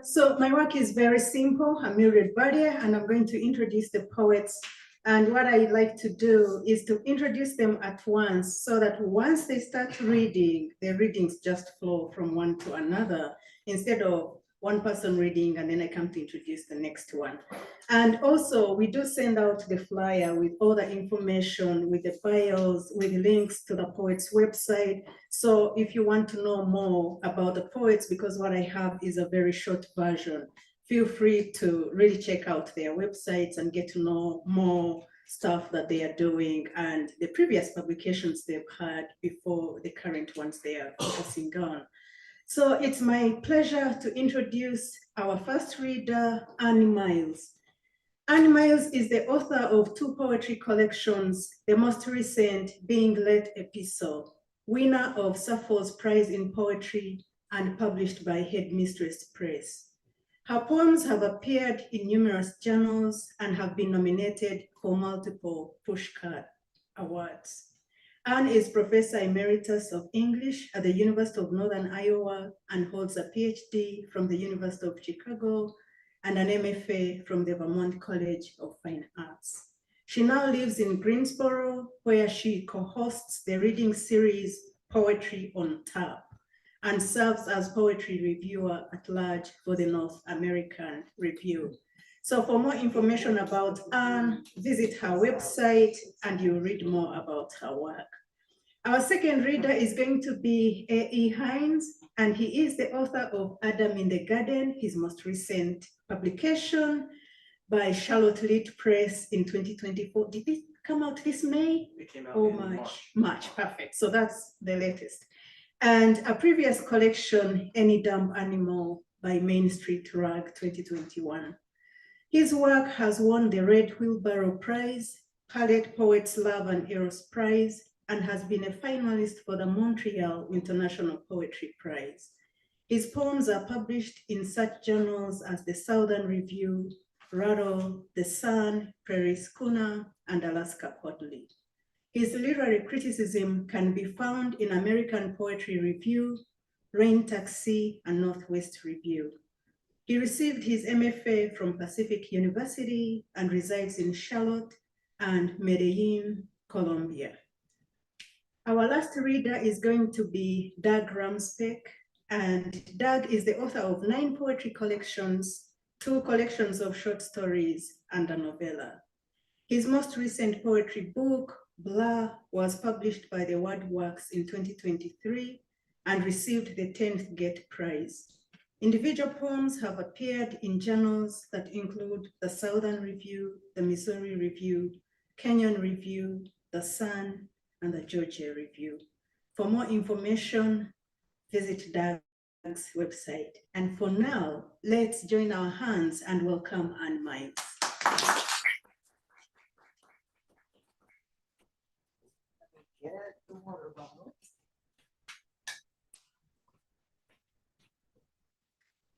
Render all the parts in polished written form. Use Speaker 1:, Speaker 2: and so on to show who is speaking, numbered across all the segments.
Speaker 1: So my work is very simple. I'm Mildred Barya, and I'm going to introduce the poets. And what I like to do is to introduce them at once so that once they start reading, their readings just flow from one to another instead of one person reading and then I come to introduce the next one. And also we do send out the flyer with all the information, with the bios, with links to the poet's website. So if you want to know more about the poets, because what I have is a very short version, feel free to really check out their websites and get to know more stuff that they are doing and the previous publications they've had before the current ones they are focusing on. So it's my pleasure to introduce our first reader, Myles. Myles is the author of two poetry collections, the most recent being Late Epistle, winner of Sappho's Prize in Poetry and published by Headmistress Press. Her poems have appeared in numerous journals and have been nominated for multiple Pushcart Awards. Anne is Professor Emeritus of English at the University of Northern Iowa and holds a PhD from the University of Chicago and an MFA from the Vermont College of Fine Arts. She now lives in Greensboro, where she co-hosts the reading series Poetry on Tap and serves as poetry reviewer at large for the North American Review. So for more information about Anne, visit her website and you'll read more about her work. Our second reader is going to be A.E. Hines, and he is the author of Adam in the Garden, his most recent publication by Charlotte Lit Press in 2024. Did it come out this May?
Speaker 2: It came out
Speaker 1: in March, perfect. So that's the latest. And a previous collection, Any Dumb Animal by Main Street Rag 2021. His work has won the Red Wheelbarrow Prize, Palette Poets Love and Eros Prize, and has been a finalist for the Montreal International Poetry Prize. His poems are published in such journals as the Southern Review, Rattle, The Sun, Prairie Schooner, and Alaska Quarterly. His literary criticism can be found in American Poetry Review, Rain Taxi, and Northwest Review. He received his MFA from Pacific University and resides in Charlotte and Medellin, Colombia. Our last reader is going to be Doug Ramspeck, and Doug is the author of 9 poetry collections, 2 collections of short stories, and a novella. His most recent poetry book, Blah, was published by the WordWorks in 2023 and received the 10th Get Prize. Individual poems have appeared in journals that include the Southern Review, the Missouri Review, Kenyon Review, the Sun, and the Georgia Review. For more information, visit Doug's website. And for now, let's join our hands and welcome Myles.
Speaker 3: Get the water bottle.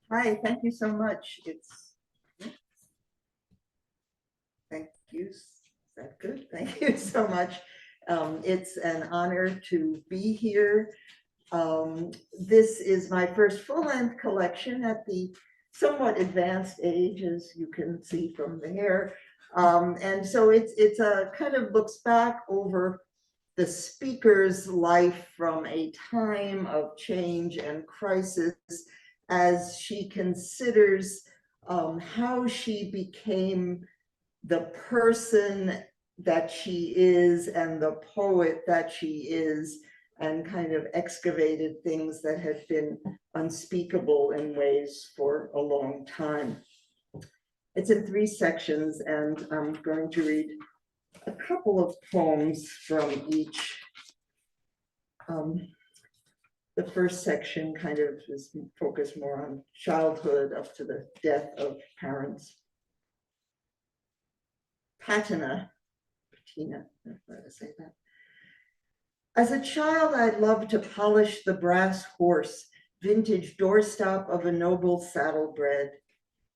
Speaker 3: Hi, thank you so much. Thank you. Is that good? Thank you so much. It's an honor to be here. This is my first full-length collection at the somewhat advanced age, as you can see from there. And so it's a kind of looks back over the speaker's life from a time of change and crisis as she considers how she became the person that she is and the poet that she is, and kind of excavated things that had been unspeakable in ways for a long time. It's in 3 sections, and I'm going to read a couple of poems from each. The first section kind of is focused more on childhood up to the death of parents. Patina, let us say that. As a child, I loved to polish the brass horse, vintage doorstop of a noble saddlebred.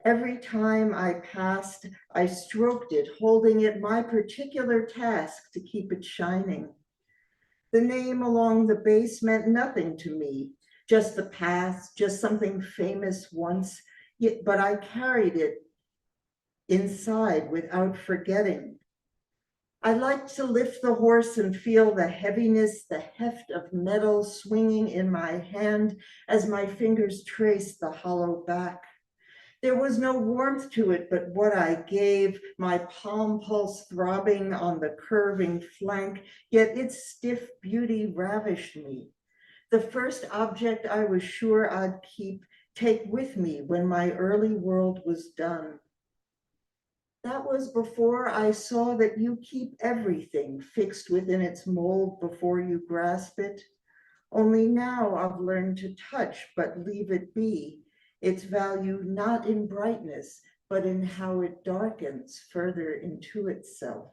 Speaker 3: Every time I passed, I stroked it, holding it my particular task to keep it shining. The name along the base meant nothing to me, just the past, just something famous once, yet, but I carried it inside without forgetting. I liked to lift the horse and feel the heaviness, the heft of metal swinging in my hand as my fingers traced the hollow back. There was no warmth to it but what I gave, my palm pulse throbbing on the curving flank, yet its stiff beauty ravished me. The first object I was sure I'd take with me when my early world was done. That was before I saw that you keep everything fixed within its mold before you grasp it. Only now I've learned to touch, but leave it be. Its value not in brightness, but in how it darkens further into itself.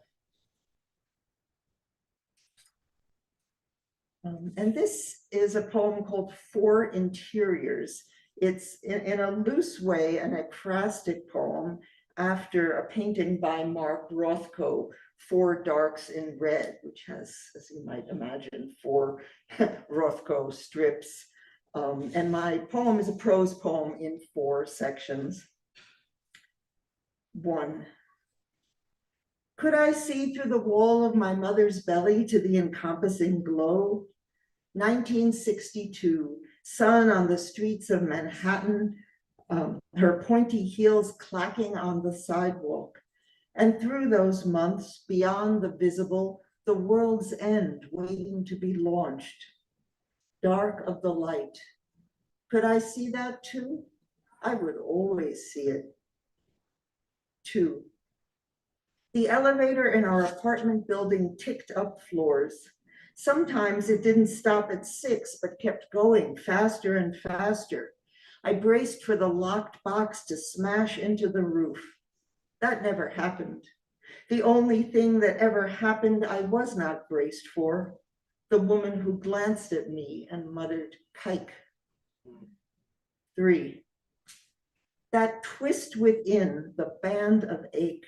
Speaker 3: And this is a poem called Four Interiors. It's in a loose way an ekphrastic poem after a painting by Mark Rothko, Four Darks in Red, which has, as you might imagine, four Rothko strips. And my poem is a prose poem in 4 sections. 1. Could I see through the wall of my mother's belly to the encompassing glow? 1962, sun on the streets of Manhattan, her pointy heels clacking on the sidewalk. And through those months, beyond the visible, the world's end waiting to be launched. Dark of the light. Could I see that too? I would always see it. 2. The elevator in our apartment building ticked up floors. Sometimes it didn't stop at 6, but kept going faster and faster. I braced for the locked box to smash into the roof. That never happened. The only thing that ever happened I was not braced for, the woman who glanced at me and muttered, "Kike." 3. That twist within the band of ache,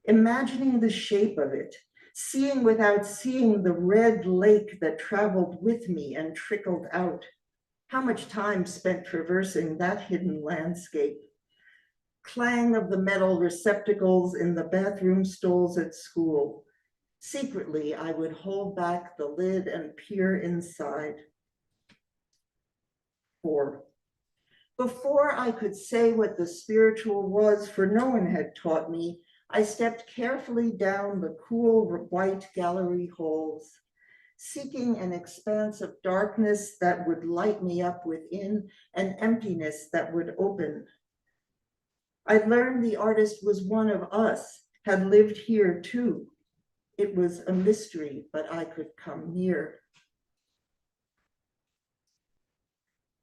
Speaker 3: imagining the shape of it, seeing without seeing the red lake that traveled with me and trickled out. How much time spent traversing that hidden landscape. Clang of the metal receptacles in the bathroom stalls at school. Secretly, I would hold back the lid and peer inside. 4. Before I could say what the spiritual was, for no one had taught me, I stepped carefully down the cool white gallery halls, seeking an expanse of darkness that would light me up within, an emptiness that would open. I learned the artist was one of us, had lived here too. It was a mystery, but I could come near.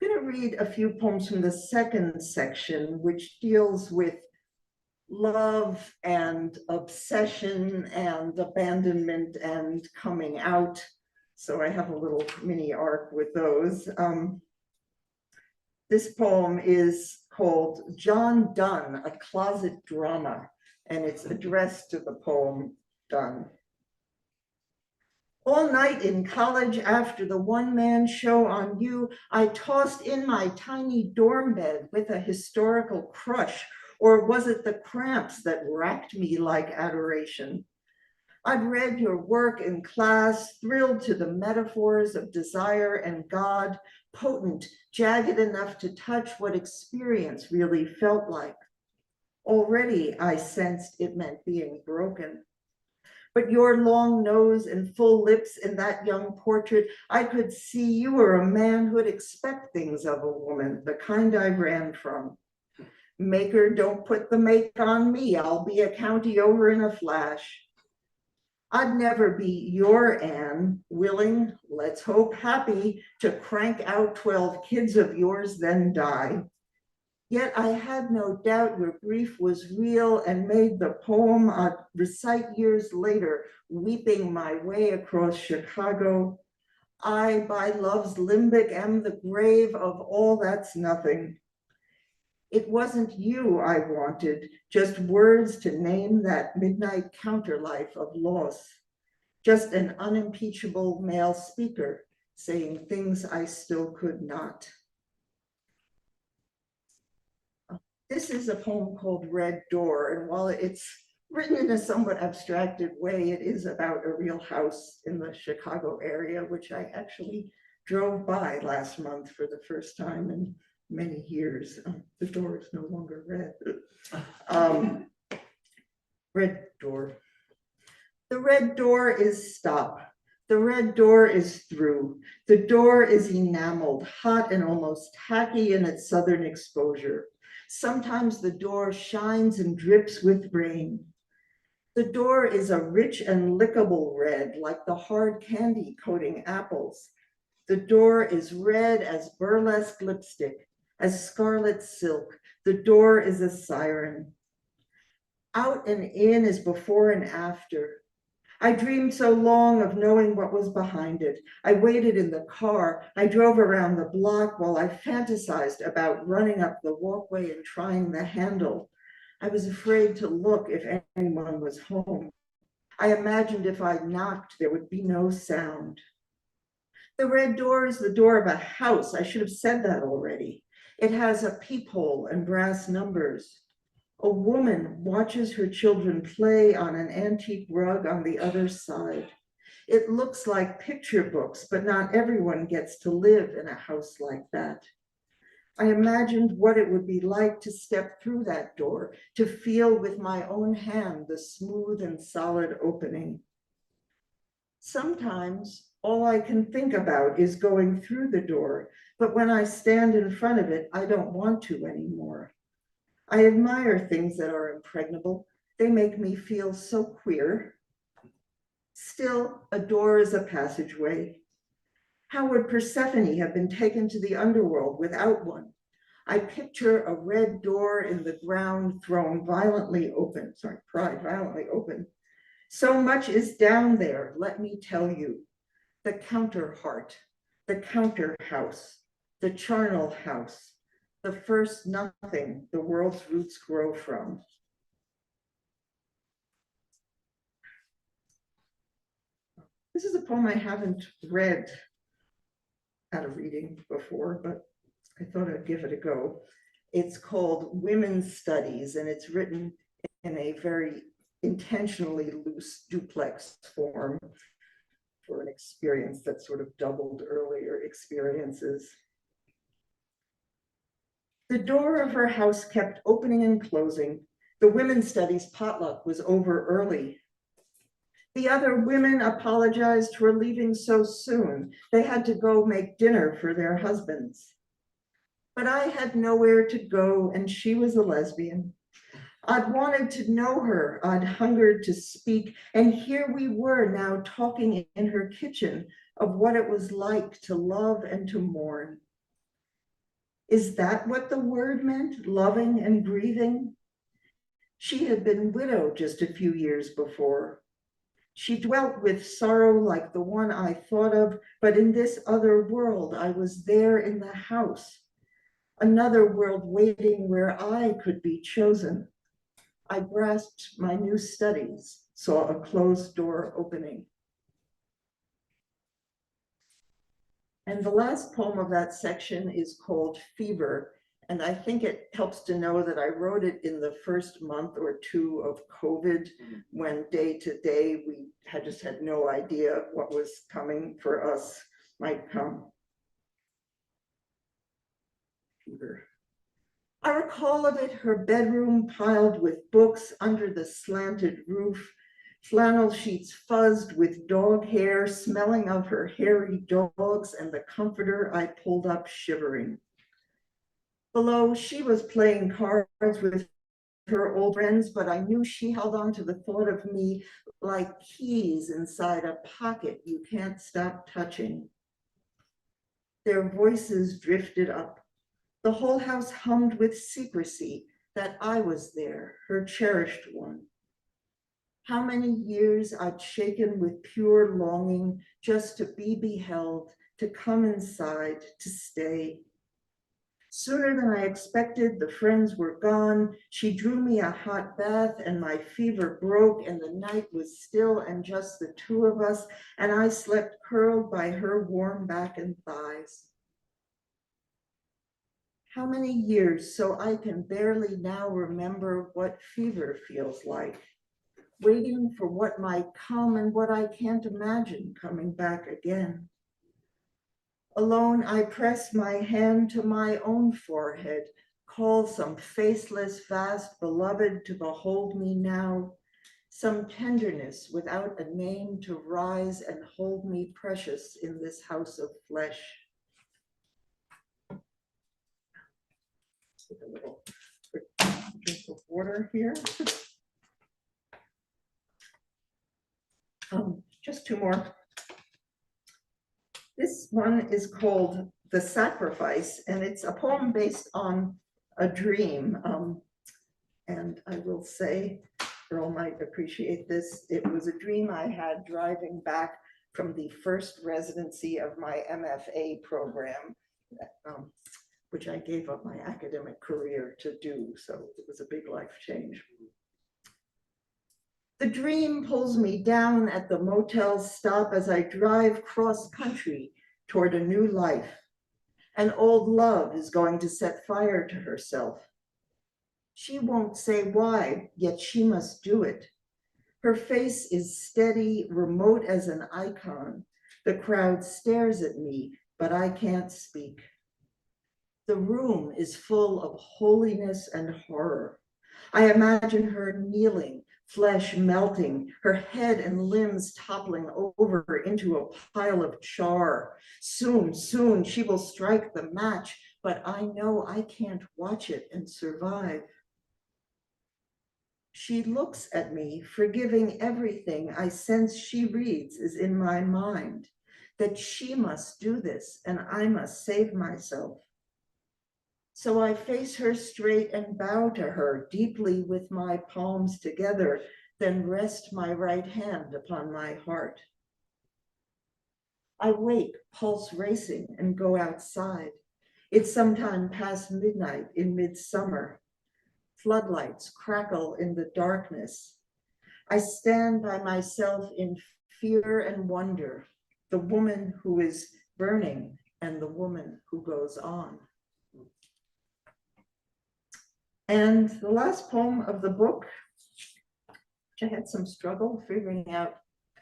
Speaker 3: I'm going to read a few poems from the second section, which deals with love and obsession and abandonment and coming out. So I have a little mini arc with those. This poem is called John Donne, a Closet Drama, and it's addressed to the poem Donne. All night in college after the one-man show on You, I tossed in my tiny dorm bed with a historical crush, or was it the cramps that racked me like adoration? I'd read your work in class, thrilled to the metaphors of desire and God, potent, jagged enough to touch what experience really felt like. Already I sensed it meant being broken. But your long nose and full lips in that young portrait, I could see you were a man who'd expect things of a woman, the kind I ran from. Maker, don't put the make on me. I'll be a county over in a flash. I'd never be your Anne, willing, let's hope happy, to crank out 12 kids of yours, then die. Yet I had no doubt your grief was real and made the poem I'd recite years later, weeping my way across Chicago. I, by love's limbic, am the grave of all that's nothing. It wasn't you I wanted, just words to name that midnight counterlife of loss. Just an unimpeachable male speaker saying things I still could not. This is a poem called Red Door, and while it's written in a somewhat abstracted way, it is about a real house in the Chicago area, which I actually drove by last month for the first time in many years. The door is no longer red. Red door. The red door is stop. The red door is through. The door is enameled, hot and almost tacky in its southern exposure. Sometimes the door shines and drips with rain. The door is a rich and lickable red, like the hard candy coating apples. The door is red as burlesque lipstick, as scarlet silk. The door is a siren. Out and in is before and after. I dreamed so long of knowing what was behind it. I waited in the car. I drove around the block while I fantasized about running up the walkway and trying the handle. I was afraid to look if anyone was home. I imagined if I knocked, there would be no sound. The red door is the door of a house. I should have said that already. It has a peephole and brass numbers. A woman watches her children play on an antique rug on the other side. It looks like picture books, but not everyone gets to live in a house like that. I imagined what it would be like to step through that door, to feel with my own hand the smooth and solid opening. Sometimes all I can think about is going through the door, but when I stand in front of it, I don't want to anymore. I admire things that are impregnable. They make me feel so queer. Still, a door is a passageway. How would Persephone have been taken to the underworld without one? I picture a red door in the ground thrown violently open, pried violently open. So much is down there, let me tell you. The counter heart, the counter house, the charnel house, the first nothing the world's roots grow from. This is a poem I haven't read at a reading before, but I thought I'd give it a go. It's called Women's Studies, and it's written in a very intentionally loose duplex form for an experience that sort of doubled earlier experiences. The door of her house kept opening and closing. The women's studies potluck was over early. The other women apologized for leaving so soon. They had to go make dinner for their husbands. But I had nowhere to go, and she was a lesbian. I'd wanted to know her, I'd hungered to speak, and here we were now talking in her kitchen of what it was like to love and to mourn. Is that what the word meant, loving and grieving? She had been widowed just a few years before. She dwelt with sorrow like the one I thought of, but in this other world, I was there in the house, another world waiting where I could be chosen. I grasped my new studies, saw a closed door opening. And the last poem of that section is called Fever. And I think it helps to know that I wrote it in the first month or two of COVID, when day to day we had just had no idea what was coming for us might come. Fever. I recall of it her bedroom piled with books under the slanted roof, flannel sheets fuzzed with dog hair, smelling of her hairy dogs, and the comforter I pulled up shivering. Below, she was playing cards with her old friends, but I knew she held on to the thought of me like keys inside a pocket you can't stop touching. Their voices drifted up. The whole house hummed with secrecy that I was there, her cherished one. How many years I'd shaken with pure longing just to be beheld, to come inside, to stay. Sooner than I expected, the friends were gone. She drew me a hot bath and my fever broke, and the night was still and just the two of us, and I slept curled by her warm back and thighs. How many years so I can barely now remember what fever feels like, waiting for what might come and what I can't imagine coming back again. Alone, I press my hand to my own forehead, call some faceless, vast beloved to behold me now, some tenderness without a name to rise and hold me precious in this house of flesh. Take a little quick drink of water here. Just two more. This one is called The Sacrifice, and it's a poem based on a dream. And I will say, Earl might appreciate this, it was a dream I had driving back from the first residency of my MFA program, which I gave up my academic career to do, so it was a big life change. The dream pulls me down at the motel stop as I drive cross country toward a new life. An old love is going to set fire to herself. She won't say why, yet she must do it. Her face is steady, remote as an icon. The crowd stares at me, but I can't speak. The room is full of holiness and horror. I imagine her kneeling, flesh melting, her head and limbs toppling over into a pile of char. Soon, soon she will strike the match, but I know I can't watch it and survive. She looks at me, forgiving everything I sense she reads is in my mind, that she must do this and I must save myself. So I face her straight and bow to her deeply with my palms together, then rest my right hand upon my heart. I wake, pulse racing, and go outside. It's sometime past midnight in midsummer. Floodlights crackle in the darkness. I stand by myself in fear and wonder, the woman who is burning and the woman who goes on. And the last poem of the book, which I had some struggle figuring out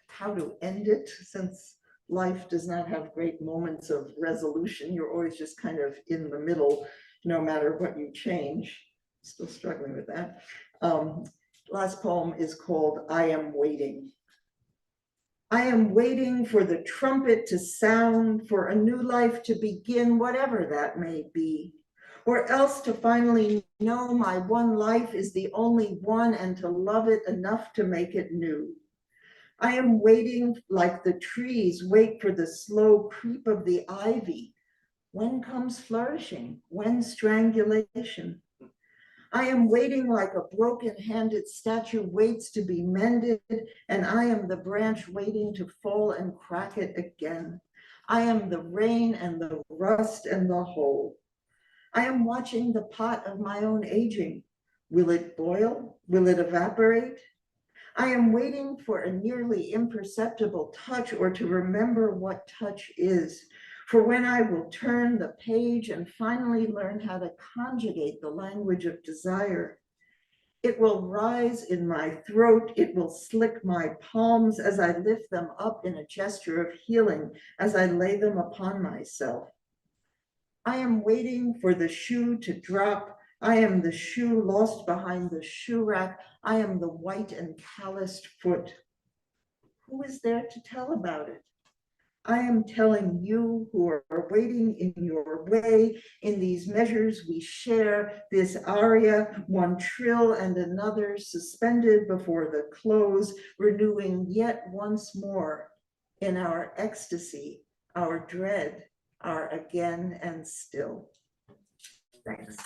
Speaker 3: how to end it, since life does not have great moments of resolution. You're always just kind of in the middle, no matter what you change. Still struggling with that. Last poem is called I Am Waiting. I am waiting for the trumpet to sound, for a new life to begin, whatever that may be, or else to finally know my one life is the only one and to love it enough to make it new. I am waiting like the trees wait for the slow creep of the ivy. When comes flourishing? When strangulation? I am waiting like a broken-handed statue waits to be mended, and I am the branch waiting to fall and crack it again. I am the rain and the rust and the hole. I am watching the pot of my own aging. Will it boil? Will it evaporate? I am waiting for a nearly imperceptible touch or to remember what touch is. For when I will turn the page and finally learn how to conjugate the language of desire, it will rise in my throat, it will slick my palms as I lift them up in a gesture of healing, as I lay them upon myself. I am waiting for the shoe to drop. I am the shoe lost behind the shoe rack. I am the white and calloused foot. Who is there to tell about it? I am telling you who are waiting in your way, in these measures we share, this aria, one trill and another suspended before the close, renewing yet once more in our ecstasy, our dread, our again and still. Thanks.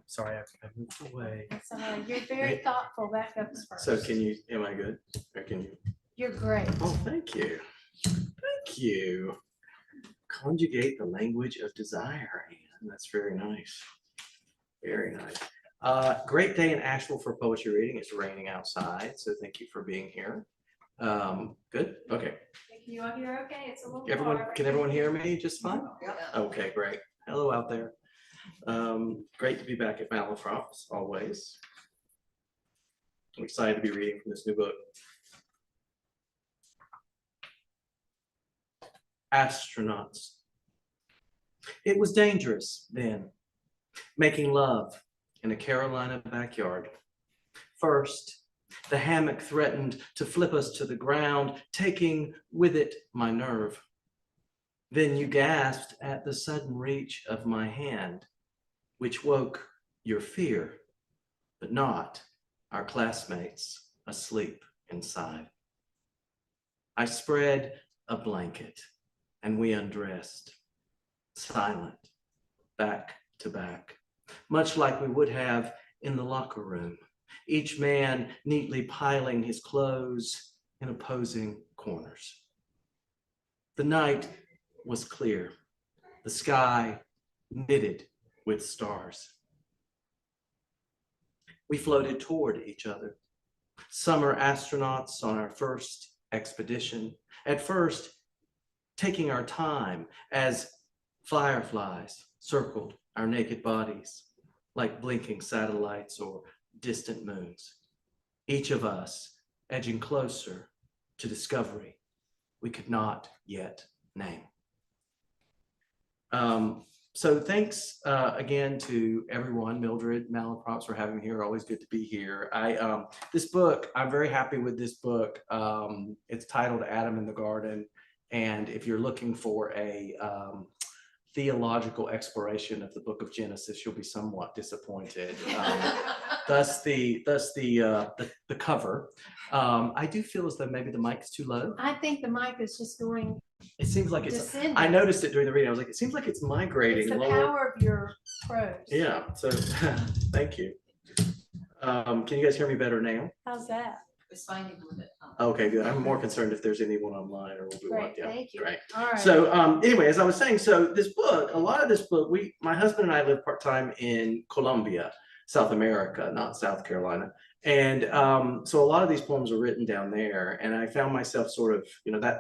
Speaker 2: Sorry, I moved away.
Speaker 4: That's all right. You're very thoughtful. That goes first.
Speaker 2: So can you, am I good? Or can you?
Speaker 4: You're great.
Speaker 2: Oh, thank you. Thank you. Conjugate the language of desire, Anne. That's very nice. Very nice. Great day in Asheville for poetry reading. It's raining outside, so thank you for being here. Good, okay.
Speaker 4: Can you all hear okay? It's a little
Speaker 2: Everyone,
Speaker 4: far.
Speaker 2: can everyone hear me just fine?
Speaker 3: Yeah.
Speaker 2: Okay, great. Hello out there. Great to be back at Malaprop, as always. I'm excited to be reading from this new book. Astronauts. It was dangerous then, making love in a Carolina backyard. First, the hammock threatened to flip us to the ground, taking with it my nerve. Then you gasped at the sudden reach of my hand, which woke your fear, but not our classmates asleep inside. I spread a blanket and we undressed, silent, back to back, much like we would have in the locker room, each man neatly piling his clothes in opposing corners. The night was clear, the sky knitted with stars. We floated toward each other, summer astronauts on our first expedition, at first taking our time as fireflies circled our naked bodies like blinking satellites or distant moons, each of us edging closer to discovery we could not yet name. So thanks again to everyone, Mildred, Malaprops for having me here. Always good to be here. This book, I'm very happy with this book. It's titled Adam in the Garden. And if you're looking for a theological exploration of the book of Genesis, you'll be somewhat disappointed. Thus the cover. I do feel as though maybe the mic is too low.
Speaker 4: I think the mic is just going.
Speaker 2: It seems like it's.
Speaker 4: Descending.
Speaker 2: I noticed it during the reading. I was like, it seems like it's migrating
Speaker 4: It's the
Speaker 2: lower.
Speaker 4: power of your prose.
Speaker 2: Yeah. So thank you. Can you guys hear me better now?
Speaker 4: How's that?
Speaker 5: It's fine with it.
Speaker 2: Okay, good. I'm more concerned if there's anyone online or will be
Speaker 4: Great,
Speaker 2: yeah,
Speaker 4: thank you.
Speaker 2: Great.
Speaker 4: All right.
Speaker 2: So anyway, as I was saying, so this book, a lot of this book, my husband and I live part-time in Colombia, South America, not South Carolina. And so a lot of these poems are written down there. And I found myself sort of,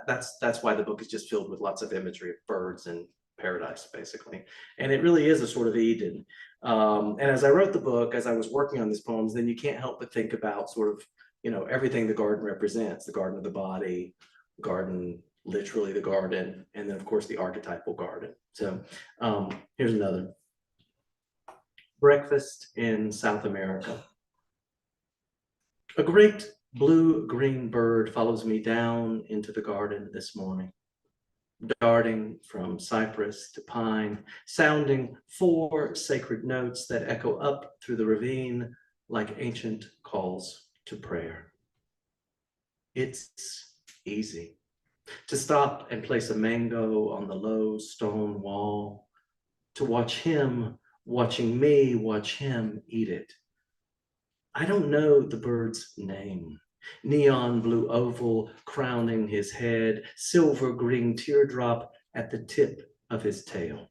Speaker 2: that's why the book is just filled with lots of imagery of birds and paradise, basically. And it really is a sort of Eden. And as I wrote the book, as I was working on these poems, then you can't help but think about sort of, everything the garden represents, the garden of the body, garden, literally the garden, and then of course the archetypal garden. So here's another. Breakfast in South America. A great blue-green bird follows me down into the garden this morning, darting from cypress to pine, sounding 4 sacred notes that echo up through the ravine like ancient calls to prayer. It's easy to stop and place a mango on the low stone wall, to watch him watching me watch him eat it. I don't know the bird's name. Neon blue oval crowning his head, silver green teardrop at the tip of his tail.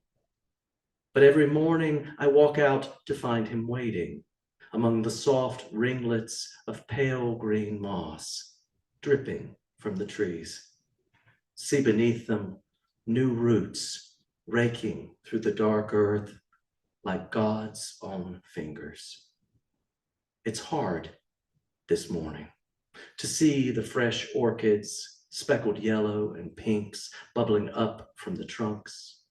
Speaker 2: But every morning I walk out to find him waiting among the soft ringlets of pale green moss dripping from the trees. See beneath them new roots raking through the dark earth like God's own fingers. It's hard this morning to see the fresh orchids, speckled yellow and pinks bubbling up from the trunks,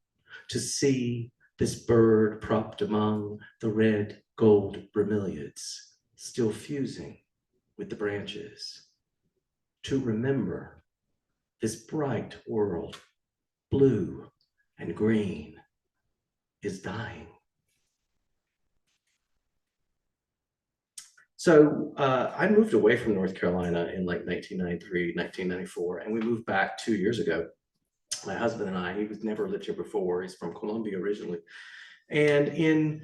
Speaker 2: to see this bird propped among the red gold bromeliads, still fusing with the branches, to remember this bright world, blue and green, is dying. So I moved away from North Carolina in like 1993, 1994, and we moved back 2 years ago. My husband and I, he was never lived here before. He's from Colombia originally. And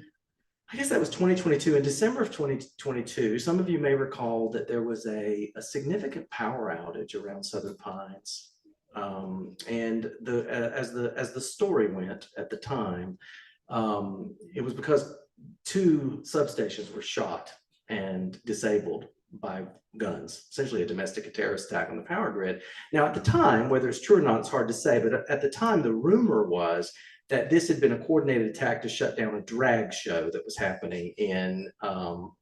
Speaker 2: I guess that was 2022. In December of 2022, some of you may recall that there was a significant power outage around Southern Pines. And as the story went at the time, it was because 2 substations were shot and disabled by guns, essentially a domestic terrorist attack on the power grid. Now, at the time, whether it's true or not, it's hard to say, but at the time, the rumor was that this had been a coordinated attack to shut down a drag show that was happening in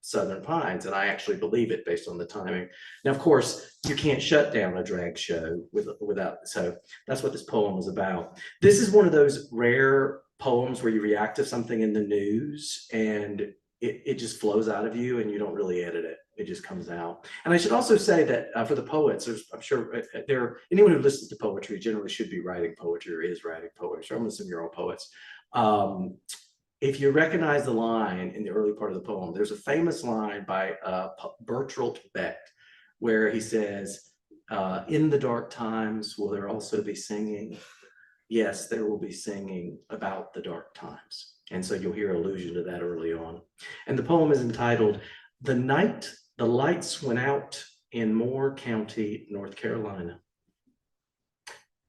Speaker 2: Southern Pines, and I actually believe it based on the timing. Now, of course, you can't shut down a drag show without, so that's what this poem was about. This is one of those rare poems where you react to something in the news and it just flows out of you and you don't really edit it. It just comes out. And I should also say that for the poets, I'm sure anyone who listens to poetry generally should be writing poetry or is writing poetry. I'm assuming you're all poets. If you recognize the line in the early part of the poem, there's a famous line by Bertolt Brecht where he says, in the dark times, will there also be singing? Yes, there will be singing about the dark times. And so you'll hear allusion to that early on. And the poem is entitled, The Night the Lights Went Out in Moore County, North Carolina.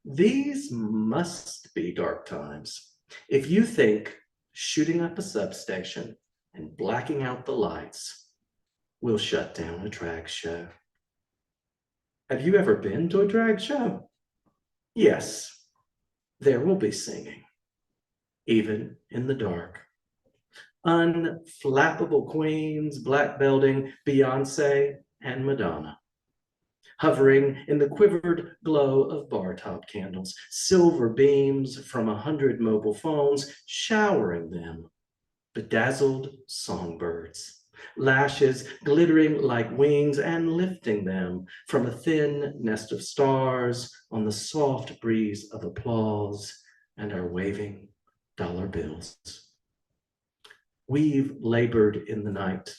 Speaker 2: These must be dark times. If you think shooting up a substation and blacking out the lights will shut down a drag show. Have you ever been to a drag show? Yes, there will be singing, even in the dark. Unflappable queens, black belting Beyonce and Madonna, hovering in the quivered glow of bar top candles, silver beams from 100 mobile phones showering them, bedazzled songbirds, lashes glittering like wings and lifting them from a thin nest of stars on the soft breeze of applause and our waving dollar bills. We've labored in the night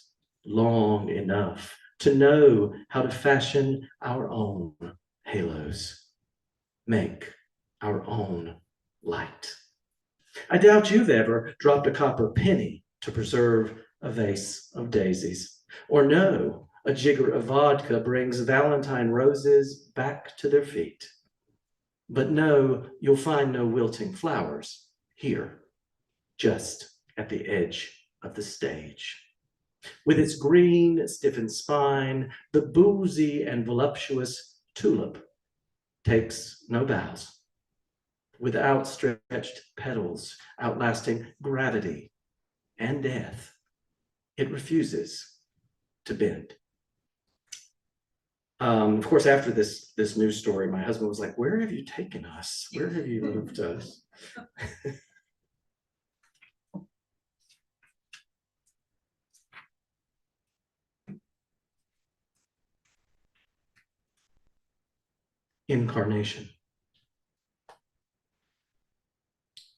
Speaker 2: long enough to know how to fashion our own halos, make our own light. I doubt you've ever dropped a copper penny to preserve a vase of daisies, or know a jigger of vodka brings Valentine roses back to their feet. But no, you'll find no wilting flowers here, just at the edge of the stage. With its green, stiffened spine, the boozy and voluptuous tulip takes no bows. With outstretched petals outlasting gravity and death, it refuses to bend. Of course, after this news story, my husband was like, "Where have you taken us? Where have you moved us?" Incarnation.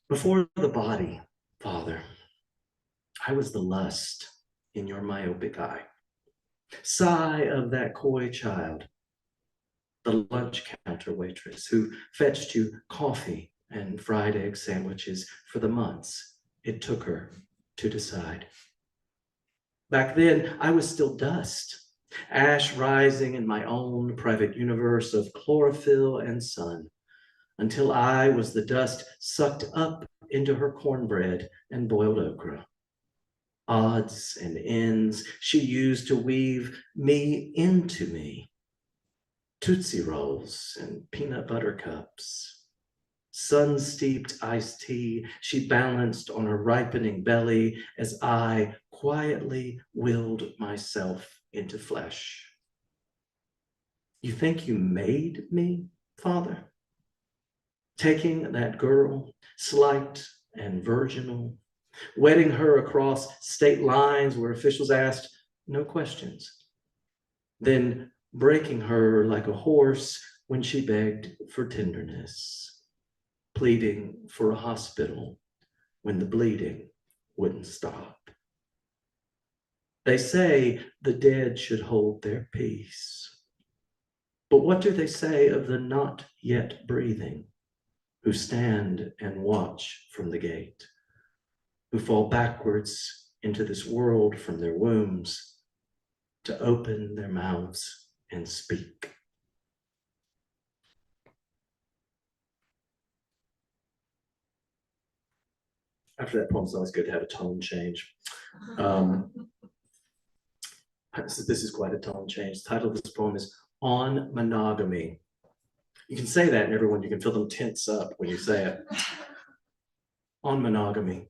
Speaker 2: Before the body, Father, I was the lust in your myopic eye. Sigh of that coy child, the lunch counter waitress who fetched you coffee and fried egg sandwiches for the months it took her to decide. Back then, I was still dust, ash rising in my own private universe of chlorophyll and sun, until I was the dust sucked up into her cornbread and boiled okra. Odds and ends she used to weave me into me. Tootsie Rolls and peanut butter cups. Sun-steeped iced tea she balanced on her ripening belly as I quietly willed myself into flesh. You think you made me, Father? Taking that girl, slight and virginal, wedding her across state lines where officials asked no questions, then breaking her like a horse when she begged for tenderness, pleading for a hospital when the bleeding wouldn't stop. They say the dead should hold their peace. But what do they say of the not yet breathing, who stand and watch from the gate, who fall backwards into this world from their wombs to open their mouths and speak? After that poem, it's always good to have a tone change. This is quite a tone change. The title of this poem is On Monogamy. You can say that, and everyone, you can feel them tense up when you say it. On monogamy.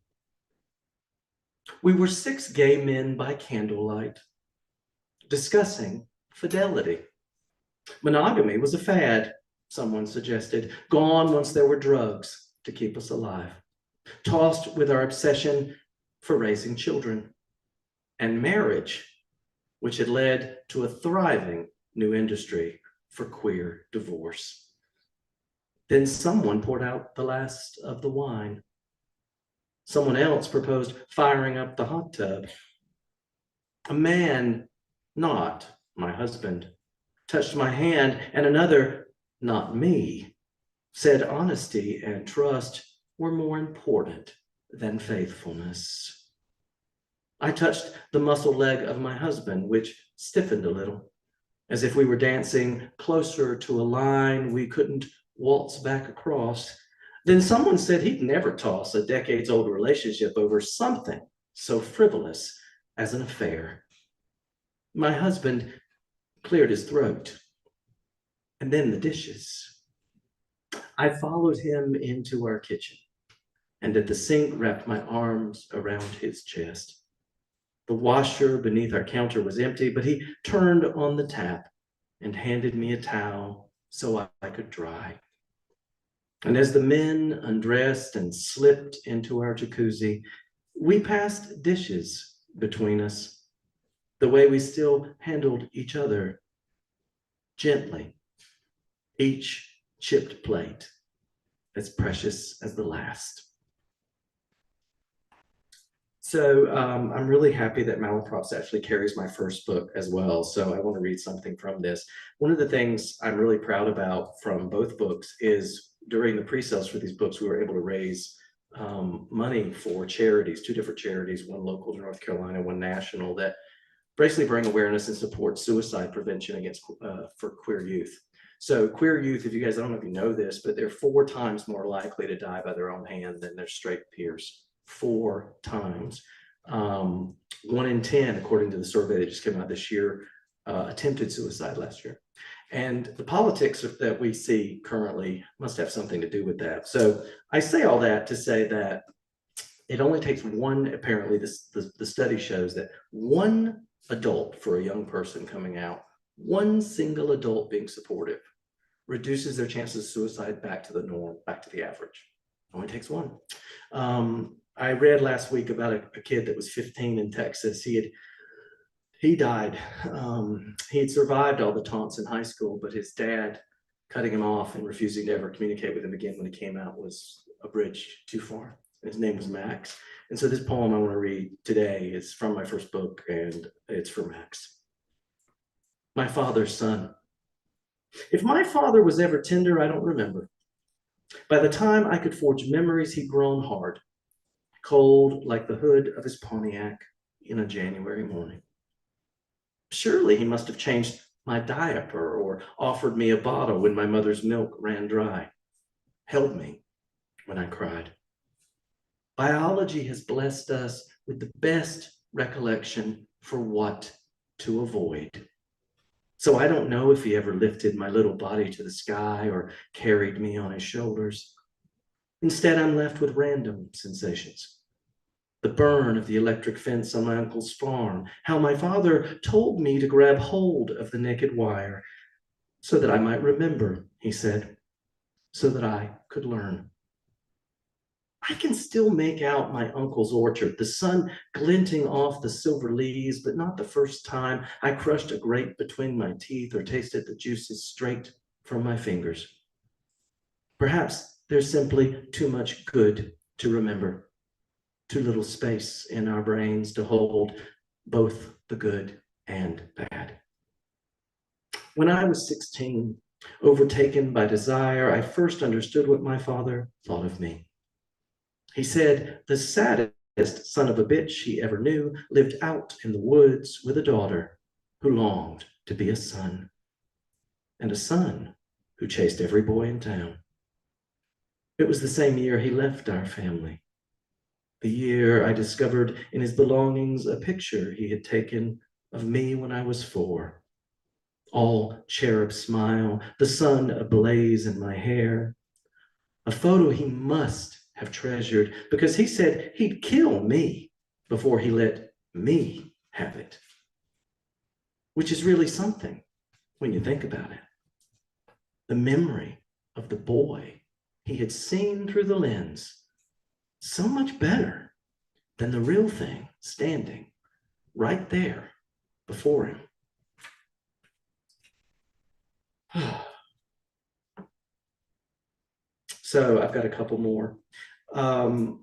Speaker 2: We were 6 gay men by candlelight, discussing fidelity. Monogamy was a fad, someone suggested, gone once there were drugs to keep us alive, tossed with our obsession for raising children, and marriage, which had led to a thriving new industry for queer divorce. Then someone poured out the last of the wine. Someone else proposed firing up the hot tub. A man, not my husband, touched my hand, and another, not me, said honesty and trust were more important than faithfulness. I touched the muscled leg of my husband, which stiffened a little, as if we were dancing closer to a line we couldn't waltz back across. Then someone said he'd never toss a decades-old relationship over something so frivolous as an affair. My husband cleared his throat, and then the dishes. I followed him into our kitchen, and at the sink wrapped my arms around his chest. The washer beneath our counter was empty, but he turned on the tap and handed me a towel so I could dry. And as the men undressed and slipped into our jacuzzi, we passed dishes between us, the way we still handled each other, gently, each chipped plate as precious as the last. So I'm really happy that Malaprop actually carries my first book as well. So I want to read something from this. One of the things I'm really proud about from both books is during the pre-sales for these books, we were able to raise money for charities, 2 different charities, one local to North Carolina, one national, that basically bring awareness and support suicide prevention against for queer youth. So queer youth, if you guys, I don't know if you know this, but they're 4 times more likely to die by their own hand than their straight peers. 4 times. 1 in 10, according to the survey that just came out this year, attempted suicide last year. And the politics that we see currently must have something to do with that. So I say all that to say that it only takes one, apparently the study shows that 1 adult for a young person coming out, 1 single adult being supportive reduces their chances of suicide back to the norm, back to the average. Only takes 1. I read last week about a kid that was 15 in Texas. He died. He had survived all the taunts in high school, but his dad cutting him off and refusing to ever communicate with him again when he came out was a bridge too far. His name was Max. And so this poem I want to read today is from my first book, and it's for Max. My father's son. If my father was ever tender, I don't remember. By the time I could forge memories, he'd grown hard, cold like the hood of his Pontiac in a January morning. Surely he must have changed my diaper or offered me a bottle when my mother's milk ran dry, held me when I cried. Biology has blessed us with the best recollection for what to avoid. So I don't know if he ever lifted my little body to the sky or carried me on his shoulders. Instead, I'm left with random sensations. The burn of the electric fence on my uncle's farm, how my father told me to grab hold of the naked wire so that I might remember, he said, so that I could learn. I can still make out my uncle's orchard, the sun glinting off the silver leaves, but not the first time I crushed a grape between my teeth or tasted the juices straight from my fingers. Perhaps there's simply too much good to remember, too little space in our brains to hold both the good and bad. When I was 16, overtaken by desire, I first understood what my father thought of me. He said the saddest son of a bitch he ever knew lived out in the woods with a daughter who longed to be a son, and a son who chased every boy in town. It was the same year he left our family. The year I discovered in his belongings a picture he had taken of me when I was 4. All cherub smile, the sun ablaze in my hair. A photo he must have treasured because he said he'd kill me before he let me have it. Which is really something when you think about it. The memory of the boy he had seen through the lens, so much better than the real thing standing right there before him. So I've got a couple more. My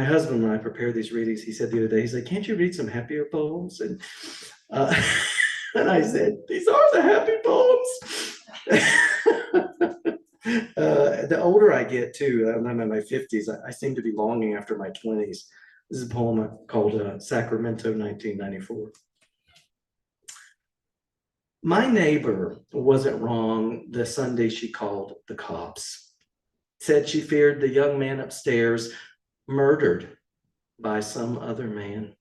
Speaker 2: husband, when I prepared these readings, he said the other day, he's like, can't you read some happier poems? And, and I said, these are the happy poems. The older I get too, I'm in my 50s, I seem to be longing after my 20s. This is a poem called Sacramento, 1994. My neighbor wasn't wrong the Sunday she called the cops. Said she feared the young man upstairs murdered by some other man.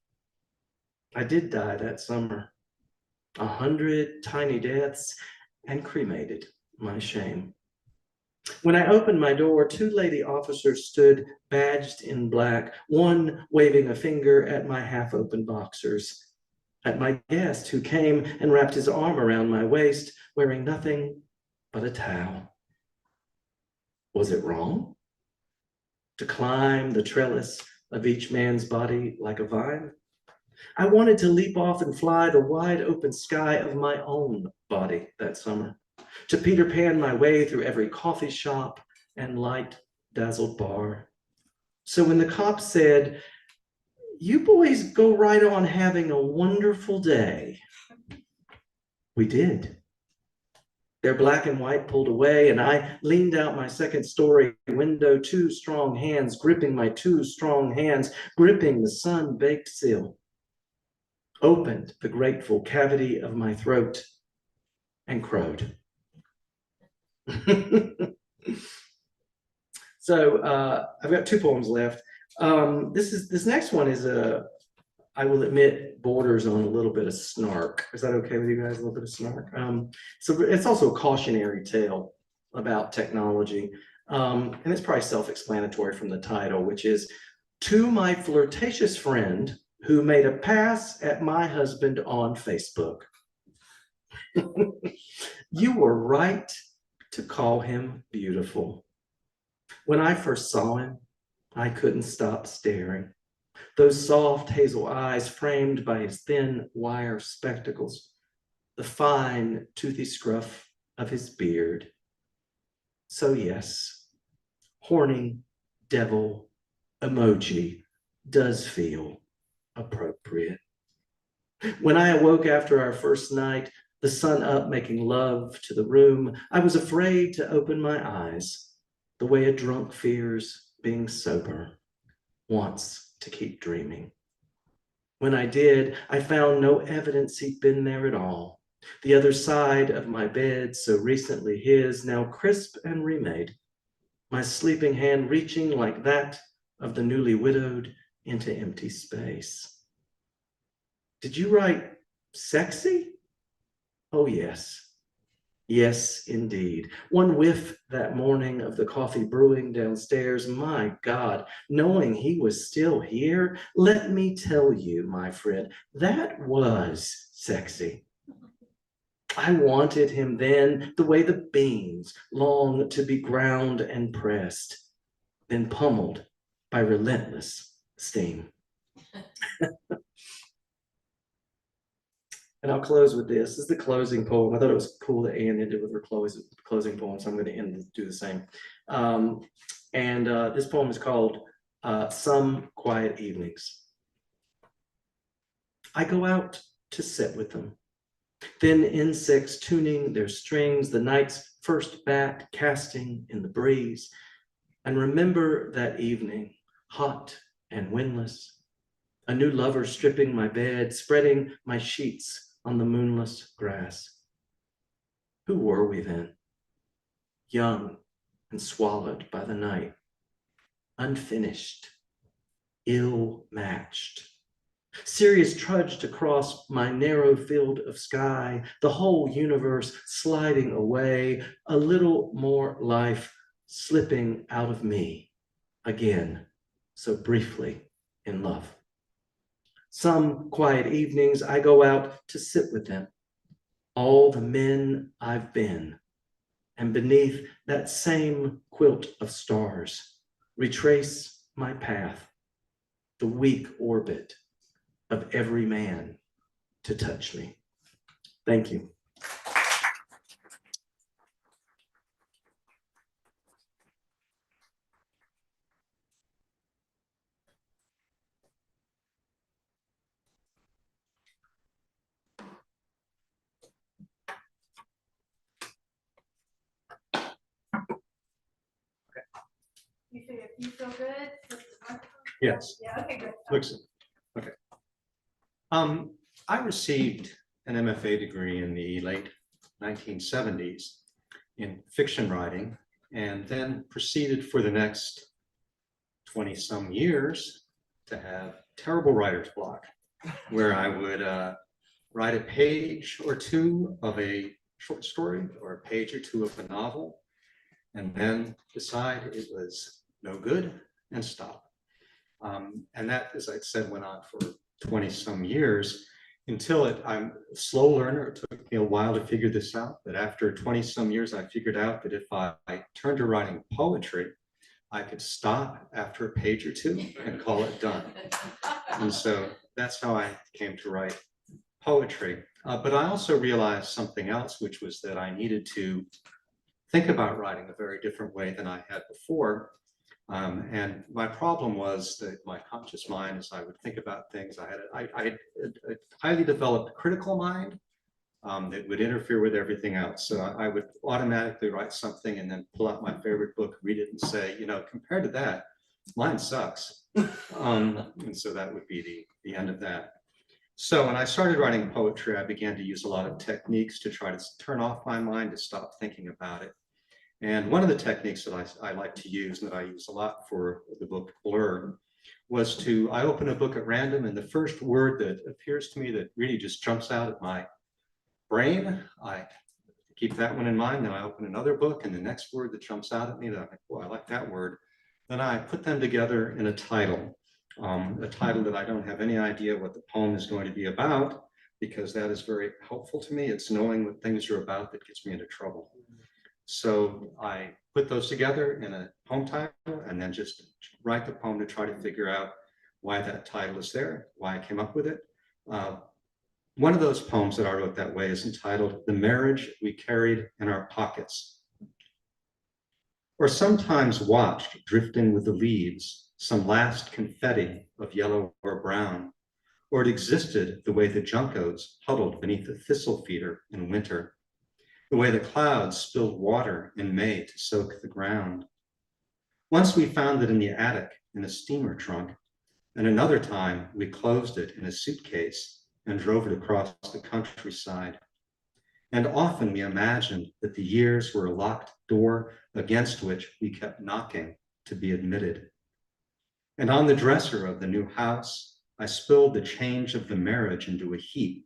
Speaker 2: I did die that summer. 100 tiny deaths and cremated my shame. When I opened my door, 2 lady officers stood badged in black, one waving a finger at my half-open boxers, at my guest who came and wrapped his arm around my waist, wearing nothing but a towel. Was it wrong to climb the trellis of each man's body like a vine? I wanted to leap off and fly the wide open sky of my own body that summer, to Peter Pan my way through every coffee shop and light dazzled bar. So when the cop said, you boys go right on having a wonderful day, we did. Their black and white pulled away, and I leaned out my second-story window, 2 strong hands gripping my 2 strong hands, gripping the sun-baked sill, opened the grateful cavity of my throat, and crowed. So I've got 2 poems left. This next one is I will admit, borders on a little bit of snark. Is that okay with you guys? A little bit of snark. So it's also a cautionary tale about technology. And it's probably self-explanatory from the title, which is, to my flirtatious friend who made a pass at my husband on Facebook. You were right to call him beautiful. When I first saw him, I couldn't stop staring. Those soft hazel eyes framed by his thin wire spectacles, the fine toothy scruff of his beard. So yes, horny devil emoji does feel appropriate. When I awoke after our first night, the sun up making love to the room, I was afraid to open my eyes, the way a drunk fears being sober, wants to keep dreaming. When I did, I found no evidence he'd been there at all. The other side of my bed, so recently his, now crisp and remade, my sleeping hand reaching like that of the newly widowed into empty space. Did you write sexy? Oh, yes. Yes, indeed. One whiff that morning of the coffee brewing downstairs, my God, knowing he was still here, let me tell you, my friend, that was sexy. I wanted him then the way the beans long to be ground and pressed, then pummeled by relentless steam. And I'll close with this. This is the closing poem. I thought it was cool that Anne ended with her closing poem, so I'm going to end and do the same. This poem is called Some Quiet Evenings. I go out to sit with them. Thin insects tuning their strings, the night's first bat casting in the breeze, and remember that evening, hot and windless, a new lover stripping my bed, spreading my sheets on the moonless grass. Who were we then? Young and swallowed by the night. unfinished, ill-matched. Sirius trudged across my narrow field of sky, the whole universe sliding away, a little more life slipping out of me again, so briefly in love. Some quiet evenings I go out to sit with them, all the men I've been, and beneath that same quilt of stars, retrace my path, the weak orbit of every man to touch me. Thank you.
Speaker 4: You feel good? With the microphone?
Speaker 2: Yes.
Speaker 4: Yeah, okay, good.
Speaker 2: Looks okay.
Speaker 5: I received an MFA degree in the late 1970s in fiction writing, and then proceeded for the next 20 some years to have terrible writer's block, where I would write a page or two of a short story or a page or two of a novel, and then decide it was no good and stop. And that, as I said, went on for 20 some years until I'm a slow learner. It took me a while to figure this out, but after 20 some years, I figured out that if I turned to writing poetry, I could stop after a page or two and call it done. And so that's how I came to write poetry. But I also realized something else, which was that I needed to think about writing a very different way than I had before. And my problem was that my conscious mind, as I would think about things, I had a highly developed critical mind that would interfere with everything else. So I would automatically write something and then pull out my favorite book, read it and say, you know, compared to that, mine sucks. And so that would be the end of that. So when I started writing poetry, I began to use a lot of techniques to try to turn off my mind, to stop thinking about it. And one of the techniques that I like to use, and that I use a lot for the book Blur, was I open a book at random, and the first word that appears to me that really just jumps out at my brain, I keep that one in mind. Then I open another book, and the next word that jumps out at me that I think, oh, I like that word. Then I put them together in a title that I don't have any idea what the poem is going to be about, because that is very helpful to me. It's knowing what things are about that gets me into trouble. So I put those together in a poem title and then just write the poem to try to figure out why that title is there, why I came up with it. One of those poems that I wrote that way is entitled "The Marriage We Carried in Our Pockets." Or sometimes watched drifting with the leaves, some last confetti of yellow or brown, or it existed the way the juncos huddled beneath the thistle feeder in winter, the way the clouds spilled water in May to soak the ground. Once we found it in the attic in a steamer trunk, and another time we closed it in a suitcase and drove it across the countryside. And often we imagined that the years were a locked door against which we kept knocking to be admitted. And on the dresser of the new house, I spilled the change of the marriage into a heap.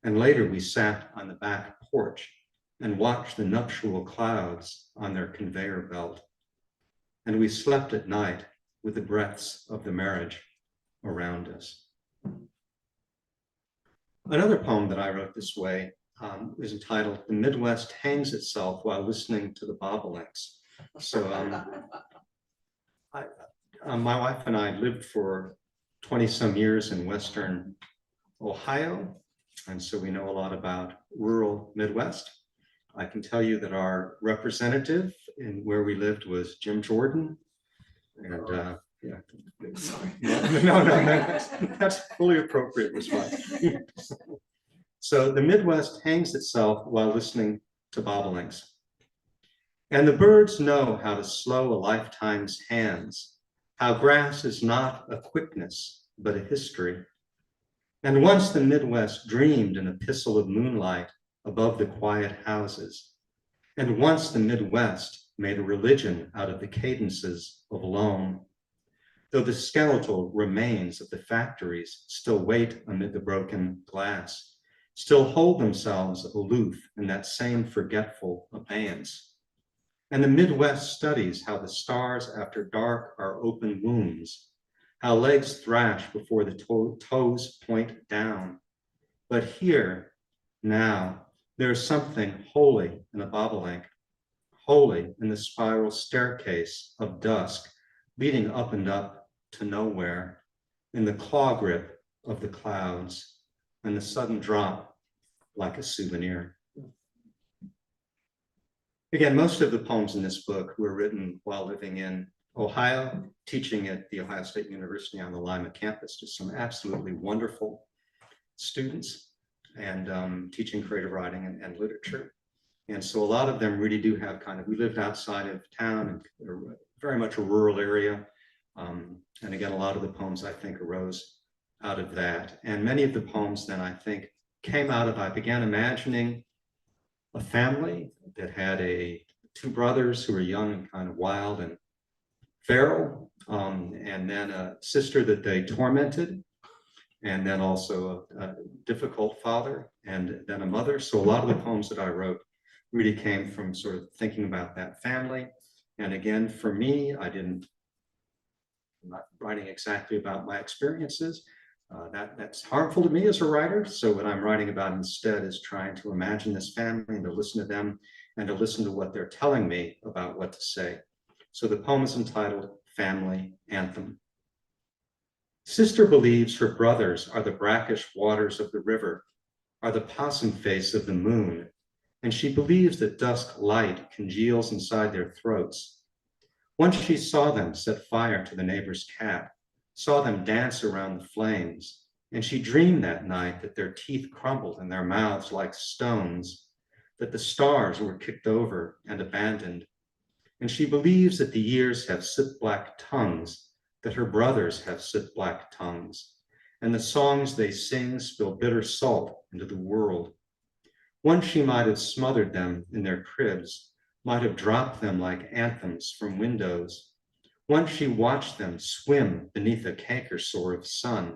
Speaker 5: And later we sat on the back porch and watched the nuptial clouds on their conveyor belt. And we slept at night with the breaths of the marriage around us. Another poem that I wrote this way is entitled "The Midwest Hangs Itself While Listening to the Bobolinks." So my wife and I lived for 20 some years in Western Ohio, and so we know a lot about rural Midwest. I can tell you that our representative in where we lived was Jim Jordan. And yeah, sorry. No, that's fully appropriate response. So the Midwest hangs itself while listening to bobolinks. And the birds know how to slow a lifetime's hands, how grass is not a quickness, but a history. And once the Midwest dreamed an epistle of moonlight above the quiet houses. And once the Midwest made a religion out of the cadences of loam. though the skeletal remains of the factories still wait amid the broken glass, still hold themselves aloof in that same forgetful abeyance. And the Midwest studies how the stars after dark are open wounds, how legs thrash before the toes point down. But here, now, there is something holy in a bobolink, holy in the spiral staircase of dusk, leading up and up to nowhere, in the claw grip of the clouds, and the sudden drop like a souvenir. Again, most of the poems in this book were written while living in Ohio, teaching at the Ohio State University on the Lima campus to some absolutely wonderful students, and teaching creative writing and literature. And so a lot of them really do have we lived outside of town, and very much a rural area. And again, a lot of the poems I think arose out of that. And many of the poems then I think came out of, I began imagining a family that had two brothers who were young and kind of wild and feral, and then a sister that they tormented, and then also a difficult father, and then a mother. So a lot of the poems that I wrote really came from sort of thinking about that family. And again, for me, I'm not writing exactly about my experiences. That's harmful to me as a writer. So what I'm writing about instead is trying to imagine this family and to listen to them and to listen to what they're telling me about what to say. So the poem is entitled Family Anthem. Sister believes her brothers are the brackish waters of the river, are the possum face of the moon, and she believes that dusk light congeals inside their throats. Once she saw them set fire to the neighbor's cat, saw them dance around the flames, and she dreamed that night that their teeth crumbled in their mouths like stones, that the stars were kicked over and abandoned. And she believes that the years have soot-black tongues, that her brothers have soot-black tongues, and the songs they sing spill bitter salt into the world. Once she might have smothered them in their cribs, might have dropped them like anthems from windows. Once she watched them swim beneath a canker sore of sun,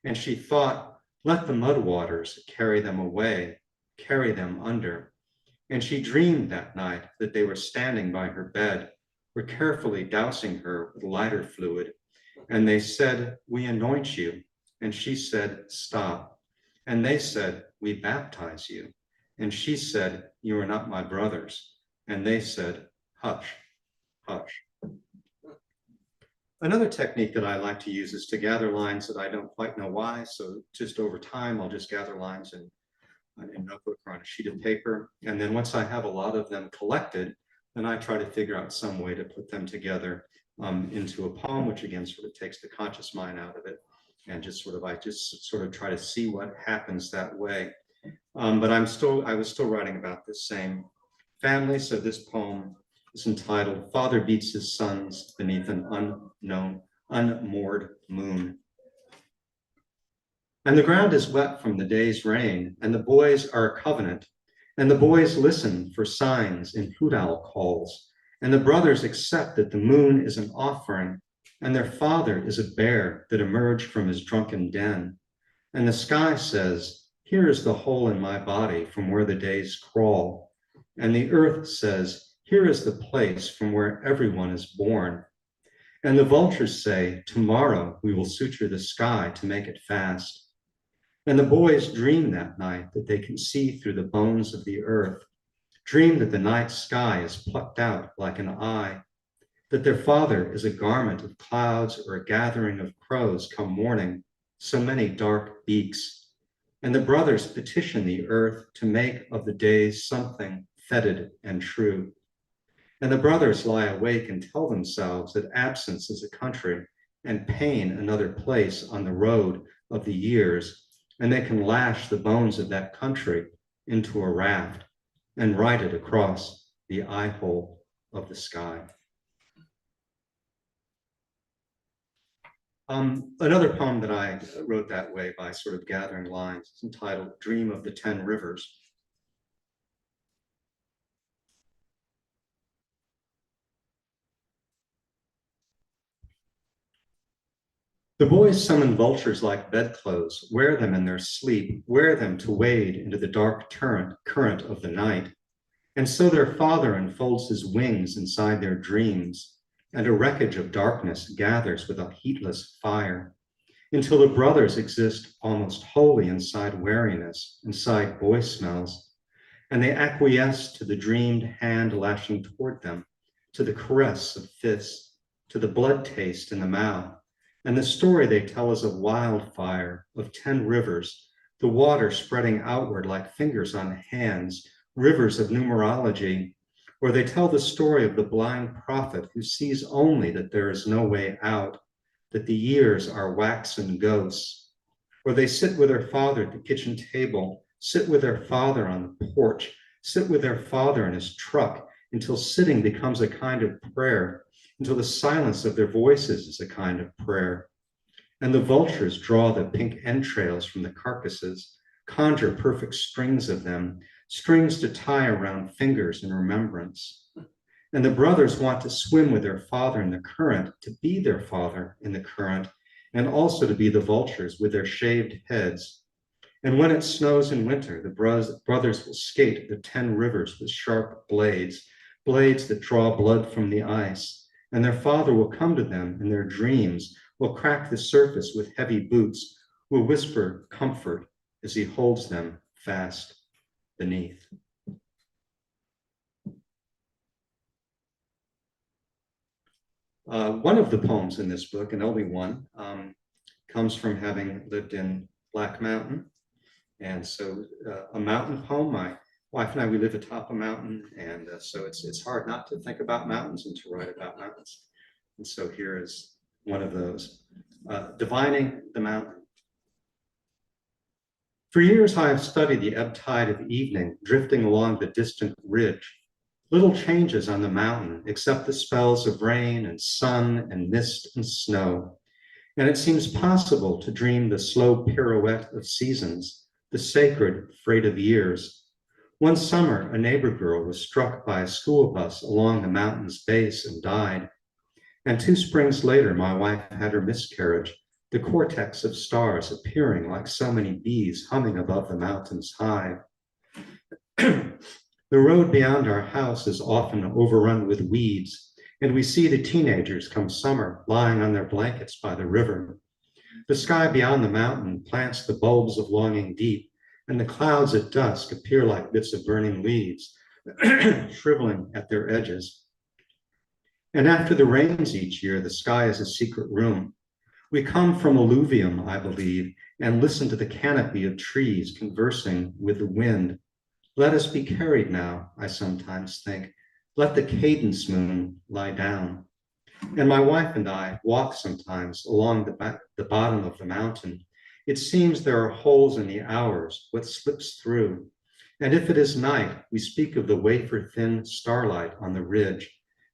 Speaker 5: and she thought, let the mud waters carry them away, carry them under. And she dreamed that night that they were standing by her bed, were carefully dousing her with lighter fluid. And they said, we anoint you. And she said, stop. And they said, we baptize you. And she said, you are not my brothers. And they said, hush, hush. Another technique that I like to use is to gather lines that I don't quite know why. So just over time, I'll just gather lines in notebook or on a sheet of paper. And then once I have a lot of them collected, then I try to figure out some way to put them together into a poem, which again sort of takes the conscious mind out of it. And I just sort of try to see what happens that way. But I was still writing about this same family. So this poem is entitled Father Beats His Sons Beneath an Unmoored Moon. And the ground is wet from the day's rain, and the boys are a covenant, and the boys listen for signs in hoot owl calls, and the brothers accept that the moon is an offering, and their father is a bear that emerged from his drunken den. And the sky says, here is the hole in my body from where the days crawl. And the earth says, here is the place from where everyone is born. And the vultures say, tomorrow we will suture the sky to make it fast. And the boys dream that night that they can see through the bones of the earth, dream that the night sky is plucked out like an eye, that their father is a garment of clouds or a gathering of crows come morning, so many dark beaks. And the brothers petition the earth to make of the days something fetid and true. And the brothers lie awake and tell themselves that absence is a country and pain another place on the road of the years, and they can lash the bones of that country into a raft and ride it across the eye hole of the sky. Another poem that I wrote that way by sort of gathering lines is entitled Dream of the 10 Rivers. The boys summon vultures like bedclothes, wear them in their sleep, wear them to wade into the dark current of the night. And so their father unfolds his wings inside their dreams, and a wreckage of darkness gathers with a heatless fire, until the brothers exist almost wholly inside wariness, inside boy smells, and they acquiesce to the dreamed hand lashing toward them, to the caress of fists, to the blood taste in the mouth. And the story they tell is of wildfire, of 10 rivers, the water spreading outward like fingers on hands, rivers of numerology, or they tell the story of the blind prophet who sees only that there is no way out, that the years are waxen ghosts. Or they sit with their father at the kitchen table, sit with their father on the porch, sit with their father in his truck until sitting becomes a kind of prayer, until the silence of their voices is a kind of prayer. And the vultures draw the pink entrails from the carcasses, conjure perfect strings of them, strings to tie around fingers in remembrance. And the brothers want to swim with their father in the current, to be their father in the current, and also to be the vultures with their shaved heads. And when it snows in winter, the brothers will skate the 10 rivers with sharp blades, blades that draw blood from the ice. And their father will come to them in their dreams, will crack the surface with heavy boots, will whisper comfort as he holds them fast beneath. One of the poems in this book, and only one, comes from having lived in Black Mountain. And so a mountain poem, my wife and I, we live atop a mountain, and so it's hard not to think about mountains and to write about mountains. And so here is one of those, Divining the Mountain. For years I have studied the ebb tide of evening drifting along the distant ridge. Little changes on the mountain except the spells of rain and sun and mist and snow. And it seems possible to dream the slow pirouette of seasons, the sacred freight of years. One summer, a neighbor girl was struck by a school bus along the mountain's base and died. And 2 springs later, my wife had her miscarriage, the cortex of stars appearing like so many bees humming above the mountain's hive. The road beyond our house is often overrun with weeds, and we see the teenagers come summer lying on their blankets by the river. The sky beyond the mountain plants the bulbs of longing deep, and the clouds at dusk appear like bits of burning leaves, shriveling at their edges. And after the rains each year, the sky is a secret room. We come from alluvium, I believe, and listen to the canopy of trees conversing with the wind. Let us be carried now, I sometimes think. Let the cadence moon lie down. And my wife and I walk sometimes along the bottom of the mountain. It seems there are holes in the hours, what slips through. And if it is night, we speak of the wafer-thin starlight on the ridge,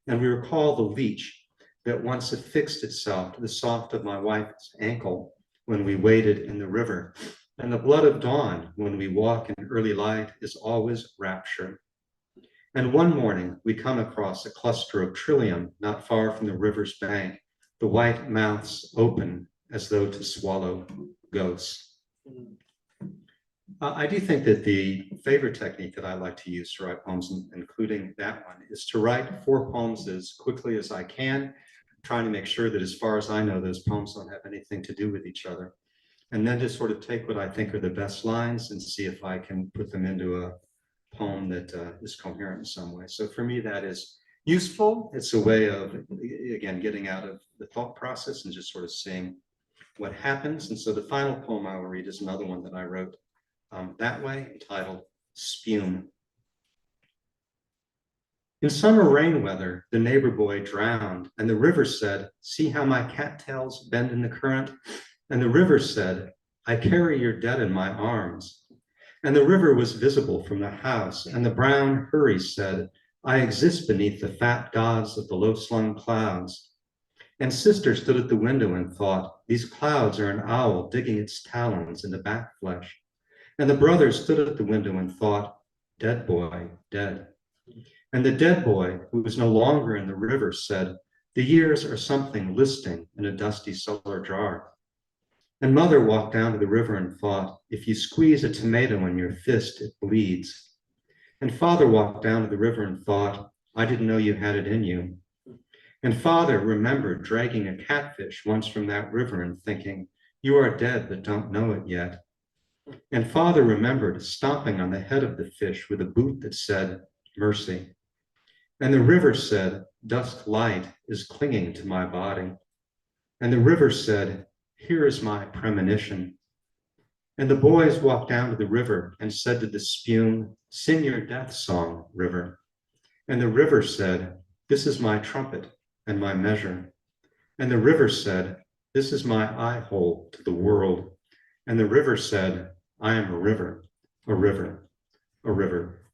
Speaker 5: and we recall the leech that once affixed itself to the soft of my wife's ankle when we waded in the river. And the blood of dawn when we walk in early light is always rapture. And one morning we come across a cluster of trillium not far from the river's bank, the white mouths open as though to swallow ghosts. I do think that the favorite technique that I like to use to write poems, including that one, is to write 4 poems as quickly as I can, trying to make sure that as far as I know, those poems don't have anything to do with each other. And then to sort of take what I think are the best lines and see if I can put them into a poem that is coherent in some way. So for me, that is useful. It's a way of, again, getting out of the thought process and just sort of seeing what happens. And so the final poem I will read is another one that I wrote that way, entitled Spume. In summer rain weather, the neighbor boy drowned, and the river said, "See how my cattails bend in the current?" And the river said, "I carry your dead in my arms." And the river was visible from the house, and the brown hurry said, "I exist beneath the fat gods of the low-slung clouds." And sister stood at the window and thought, "These clouds are an owl digging its talons in the back flesh." And the brother stood at the window and thought, "Dead boy, dead." And the dead boy, who was no longer in the river, said, "The years are something listing in a dusty cellar jar." And mother walked down to the river and thought, if you squeeze a tomato in your fist, it bleeds. And father walked down to the river and thought, I didn't know you had it in you. And father remembered dragging a catfish once from that river and thinking, you are dead but don't know it yet. And father remembered stomping on the head of the fish with a boot that said, mercy. And the river said, dusk light is clinging to my body. And the river said, here is my premonition. And the boys walked down to the river and said to the spume, sing your death song, river. And the river said, this is my trumpet and my measure. And the river said, this is my eye hole to the world. And the river said, I am a river, a river, a river.